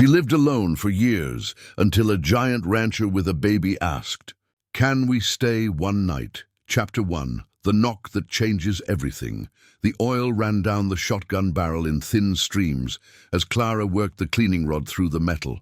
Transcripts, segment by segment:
She lived alone for years until a giant rancher with a baby asked, "Can we stay one night?" Chapter 1. The knock that changes everything. The oil ran down the shotgun barrel in thin streams as Clara worked the cleaning rod through the metal.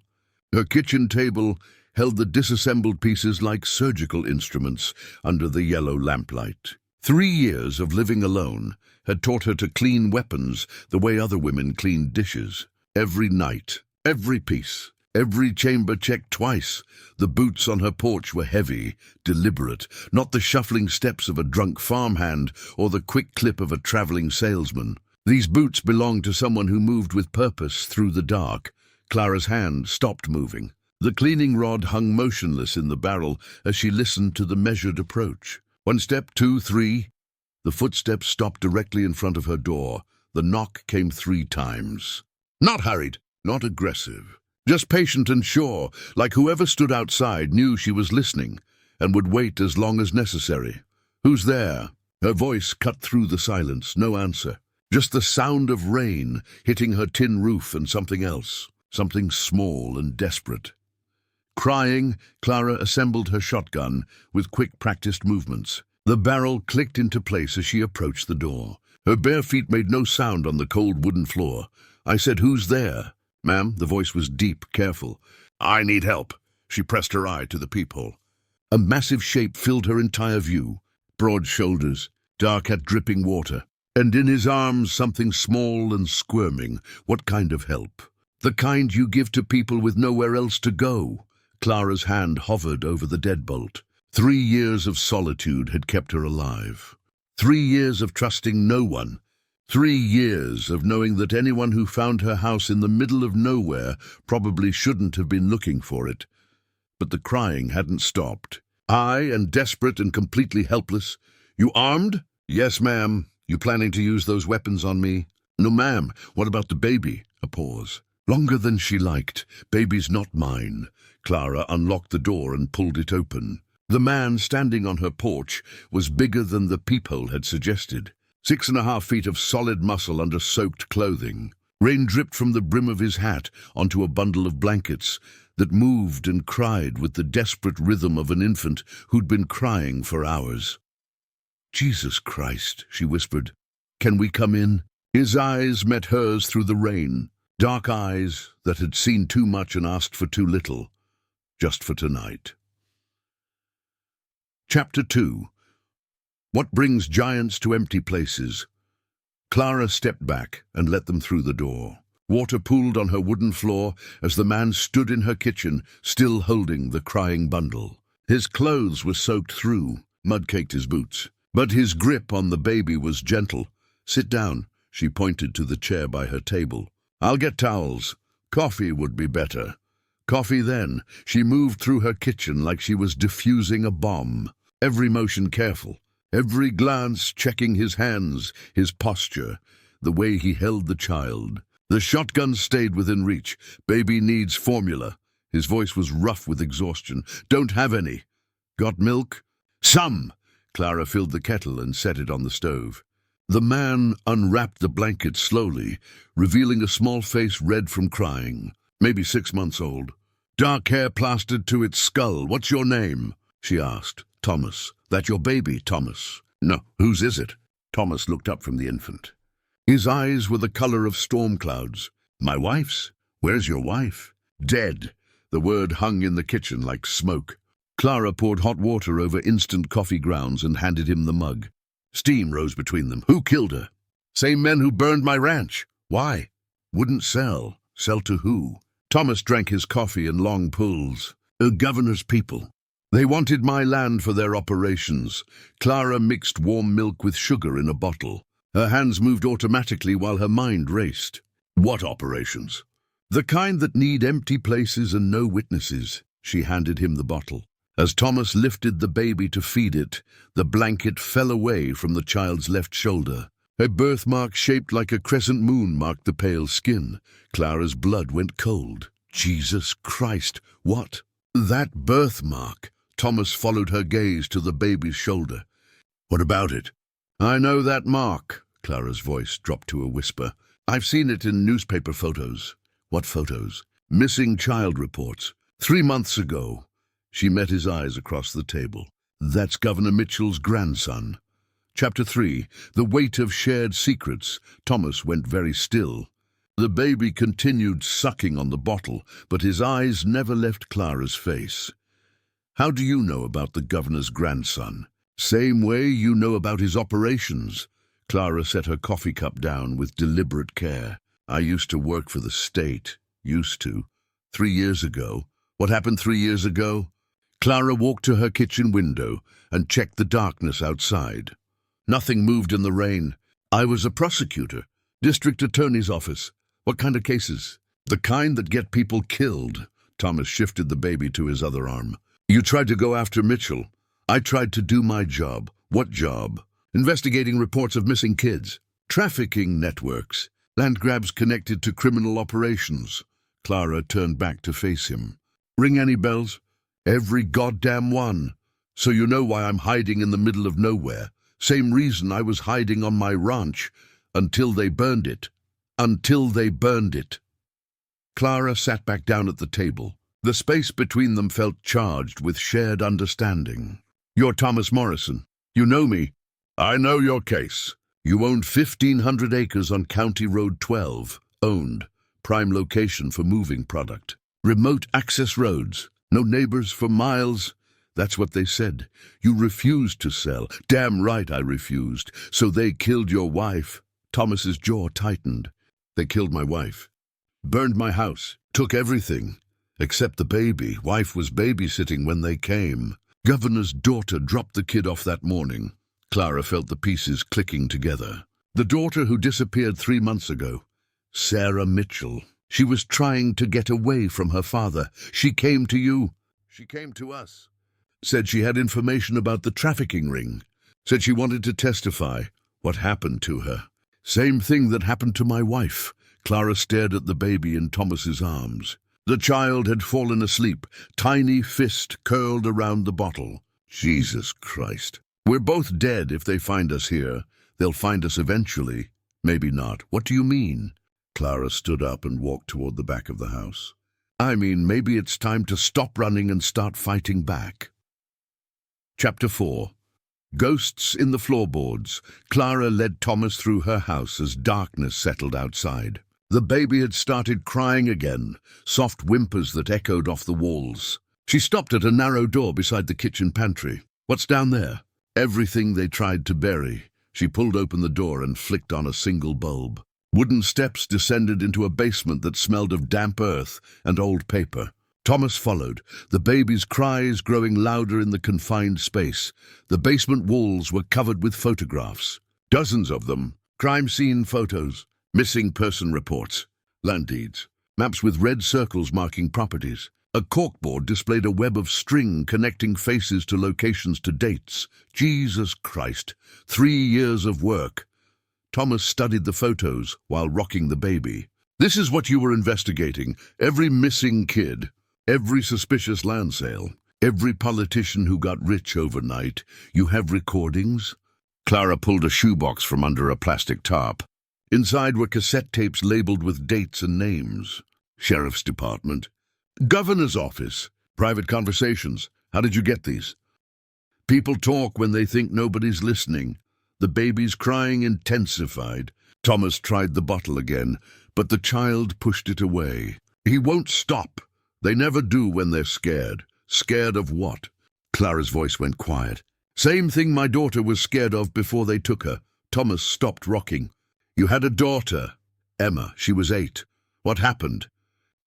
Her kitchen table held the disassembled pieces like surgical instruments under the yellow lamplight. 3 years of living alone had taught her to clean weapons the way other women cleaned dishes. Every night, every piece, every chamber checked twice. The boots on her porch were heavy, deliberate, not the shuffling steps of a drunk farmhand or the quick clip of a traveling salesman. These boots belonged to someone who moved with purpose through the dark. Clara's hand stopped moving. The cleaning rod hung motionless in the barrel as she listened to the measured approach. 1 step, 2, 3. The footsteps stopped directly in front of her door. The knock came 3 times. Not hurried, not aggressive. Just patient and sure, like whoever stood outside knew she was listening and would wait as long as necessary. "Who's there?" Her voice cut through the silence. No answer. Just the sound of rain hitting her tin roof and something else. Something small and desperate. Crying, Clara assembled her shotgun with quick practiced movements. The barrel clicked into place as she approached the door. Her bare feet made no sound on the cold wooden floor. I said, "Who's there?" "Ma'am," the voice was deep, careful. "I need help." She pressed her eye to the peephole. A massive shape filled her entire view. Broad shoulders, dark hat dripping water, and in his arms something small and squirming. What kind of help? The kind you give to people with nowhere else to go. Clara's hand hovered over the deadbolt. 3 years of solitude had kept her alive. 3 years of trusting no one. 3 years of knowing that anyone who found her house in the middle of nowhere probably shouldn't have been looking for it. But the crying hadn't stopped. High and desperate and completely helpless. "You armed?" "Yes, ma'am." "You planning to use those weapons on me?" "No, ma'am." "What about the baby?" A pause. Longer than she liked. "Baby's not mine." Clara unlocked the door and pulled it open. The man standing on her porch was bigger than the peephole had suggested. 6.5 feet of solid muscle under soaked clothing. Rain dripped from the brim of his hat onto a bundle of blankets that moved and cried with the desperate rhythm of an infant who'd been crying for hours. "Jesus Christ," she whispered. "Can we come in?" His eyes met hers through the rain. Dark eyes that had seen too much and asked for too little. Just for tonight. Chapter 2. What brings giants to empty places? Clara stepped back and let them through the door. Water pooled on her wooden floor as the man stood in her kitchen, still holding the crying bundle. His clothes were soaked through, mud caked his boots. But his grip on the baby was gentle. "Sit down," she pointed to the chair by her table. "I'll get towels. Coffee would be better." Coffee then. She moved through her kitchen like she was diffusing a bomb. Every motion careful. Every glance checking his hands, his posture, the way he held the child. The shotgun stayed within reach. "Baby needs formula." His voice was rough with exhaustion. "Don't have any." "Got milk?" "Some." Clara filled the kettle and set it on the stove. The man unwrapped the blanket slowly, revealing a small face red from crying. Maybe 6 months old. Dark hair plastered to its skull. "What's your name?" she asked. "Thomas." "That your baby, Thomas?" "No." "Whose is it?" Thomas looked up from the infant. His eyes were the color of storm clouds. "My wife's." "Where's your wife?" "Dead." The word hung in the kitchen like smoke. Clara poured hot water over instant coffee grounds and handed him the mug. Steam rose between them. "Who killed her?" "Same men who burned my ranch." "Why?" "Wouldn't sell." "Sell to who?" Thomas drank his coffee in long pulls. "A governor's people. They wanted my land for their operations." Clara mixed warm milk with sugar in a bottle. Her hands moved automatically while her mind raced. "What operations?" "The kind that need empty places and no witnesses." She handed him the bottle. As Thomas lifted the baby to feed it, the blanket fell away from the child's left shoulder. A birthmark shaped like a crescent moon marked the pale skin. Clara's blood went cold. "Jesus Christ, what?" "That birthmark." Thomas followed her gaze to the baby's shoulder. "What about it?" "I know that mark." Clara's voice dropped to a whisper. "I've seen it in newspaper photos." "What photos?" Missing child reports. 3 months ago. She met his eyes across the table. That's Governor Mitchell's grandson. Chapter 3. The weight of shared secrets. Thomas went very still. The baby continued sucking on the bottle, but his eyes never left Clara's face. How do you know about the governor's grandson? Same way you know about his operations. Clara set her coffee cup down with deliberate care. I used to work for the state. Used to. 3 years ago. What happened 3 years ago? Clara walked to her kitchen window and checked the darkness outside. Nothing moved in the rain. I was a prosecutor. District Attorney's office. What kind of cases? The kind that get people killed. Thomas shifted the baby to his other arm. You tried to go after Mitchell. I tried to do my job. What job? Investigating reports of missing kids. Trafficking networks. Land grabs connected to criminal operations. Clara turned back to face him. Ring any bells? Every goddamn one. So you know why I'm hiding in the middle of nowhere. Same reason I was hiding on my ranch. Until they burned it. Until they burned it. Clara sat back down at the table. The space between them felt charged with shared understanding. You're Thomas Morrison. You know me. I know your case. You owned 1,500 acres on County Road 12. Owned. Prime location for moving product. Remote access roads. No neighbors for miles. That's what they said. You refused to sell. Damn right I refused. So they killed your wife. Thomas's jaw tightened. They killed my wife. Burned my house. Took everything. Except the baby. Wife was babysitting when they came. Governor's daughter dropped the kid off that morning. Clara felt the pieces clicking together. The daughter who disappeared 3 months ago. Sarah Mitchell. She was trying to get away from her father. She came to you. She came to us. Said she had information about the trafficking ring. Said she wanted to testify. What happened to her? Same thing that happened to my wife. Clara stared at the baby in Thomas's arms. The child had fallen asleep, tiny fist curled around the bottle. Jesus Christ. We're both dead if they find us here. They'll find us eventually. Maybe not. What do you mean? Clara stood up and walked toward the back of the house. I mean, maybe it's time to stop running and start fighting back. Chapter 4. Ghosts in the floorboards. Clara led Thomas through her house as darkness settled outside. The baby had started crying again, soft whimpers that echoed off the walls. She stopped at a narrow door beside the kitchen pantry. What's down there? Everything they tried to bury. She pulled open the door and flicked on a single bulb. Wooden steps descended into a basement that smelled of damp earth and old paper. Thomas followed, the baby's cries growing louder in the confined space. The basement walls were covered with photographs. Dozens of them. Crime scene photos. Missing person reports. Land deeds. Maps with red circles marking properties. A corkboard displayed a web of string connecting faces to locations to dates. Jesus Christ. 3 years of work. Thomas studied the photos while rocking the baby. This is what you were investigating. Every missing kid. Every suspicious land sale. Every politician who got rich overnight. You have recordings? Clara pulled a shoebox from under a plastic tarp. Inside were cassette tapes labeled with dates and names. Sheriff's Department. Governor's office. Private conversations. How did you get these? People talk when they think nobody's listening. The baby's crying intensified. Thomas tried the bottle again, but the child pushed it away. He won't stop. They never do when they're scared. Scared of what? Clara's voice went quiet. Same thing my daughter was scared of before they took her. Thomas stopped rocking. You had a daughter. Emma, she was 8. What happened?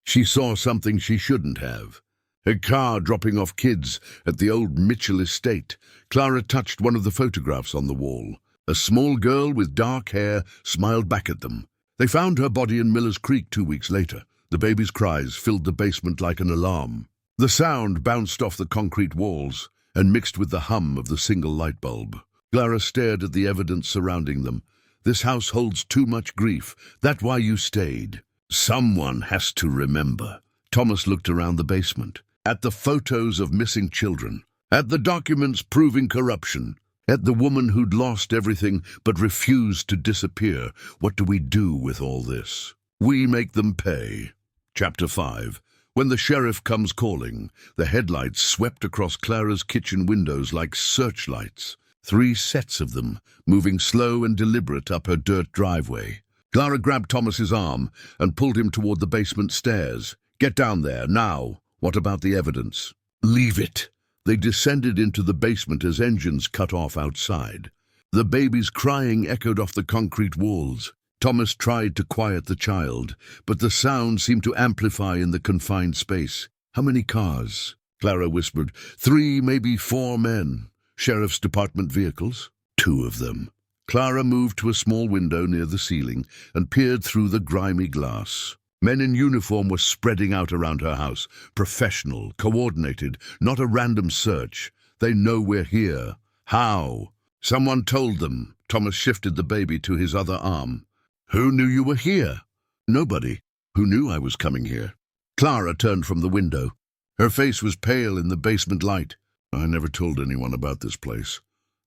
She saw something she shouldn't have. A car dropping off kids at the old Mitchell estate. Clara touched one of the photographs on the wall. A small girl with dark hair smiled back at them. They found her body in Miller's Creek 2 weeks later. The baby's cries filled the basement like an alarm. The sound bounced off the concrete walls and mixed with the hum of the single light bulb. Clara stared at the evidence surrounding them. This house holds too much grief. That's why you stayed. Someone has to remember. Thomas looked around the basement. At the photos of missing children. At the documents proving corruption. At the woman who'd lost everything but refused to disappear. What do we do with all this? We make them pay. Chapter 5. When the sheriff comes calling, the headlights swept across Clara's kitchen windows like searchlights. 3 sets of them, moving slow and deliberate up her dirt driveway. Clara grabbed Thomas's arm and pulled him toward the basement stairs. "Get down there, now. What about the evidence?" "Leave it." They descended into the basement as engines cut off outside. The baby's crying echoed off the concrete walls. Thomas tried to quiet the child, but the sound seemed to amplify in the confined space. "How many cars?" Clara whispered. 3, maybe 4 men. Sheriff's department vehicles? 2 of them. Clara moved to a small window near the ceiling and peered through the grimy glass. Men in uniform were spreading out around her house. Professional, coordinated, not a random search. "They know we're here." "How?" "Someone told them." Thomas shifted the baby to his other arm. "Who knew you were here?" "Nobody. Who knew I was coming here?" Clara turned from the window. Her face was pale in the basement light. "I never told anyone about this place."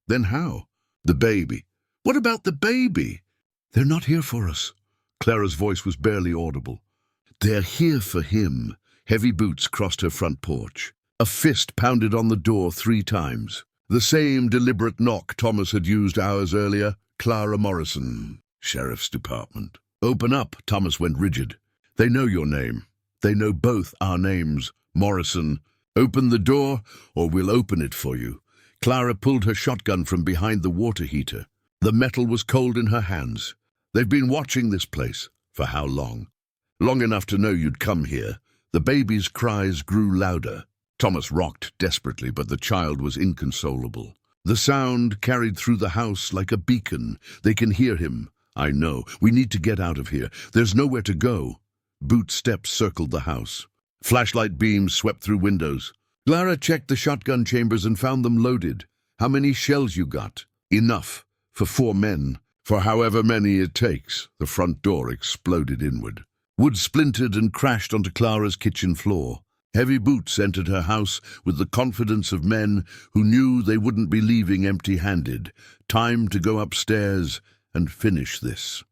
"Then how?" "The baby." "What about the baby?" "They're not here for us." Clara's voice was barely audible. "They're here for him." Heavy boots crossed her front porch. A fist pounded on the door 3 times. The same deliberate knock Thomas had used hours earlier. "Clara Morrison, Sheriff's Department." "Open up." Thomas went rigid. "They know your name. They know both our names. Morrison, open the door or we'll open it for you." Clara pulled her shotgun from behind the water heater. The metal was cold in her hands. "They've been watching this place." "For how long?" "Long enough to know you'd come here." The baby's cries grew louder. Thomas rocked desperately, but the child was inconsolable. The sound carried through the house like a beacon. "They can hear him." "I know. We need to get out of here. There's nowhere to go." Boot steps circled the house. Flashlight beams swept through windows. Clara checked the shotgun chambers and found them loaded. "How many shells you got?" "Enough. For 4 men. For however many it takes." The front door exploded inward. Wood splintered and crashed onto Clara's kitchen floor. Heavy boots entered her house with the confidence of men who knew they wouldn't be leaving empty-handed. Time to go upstairs and finish this.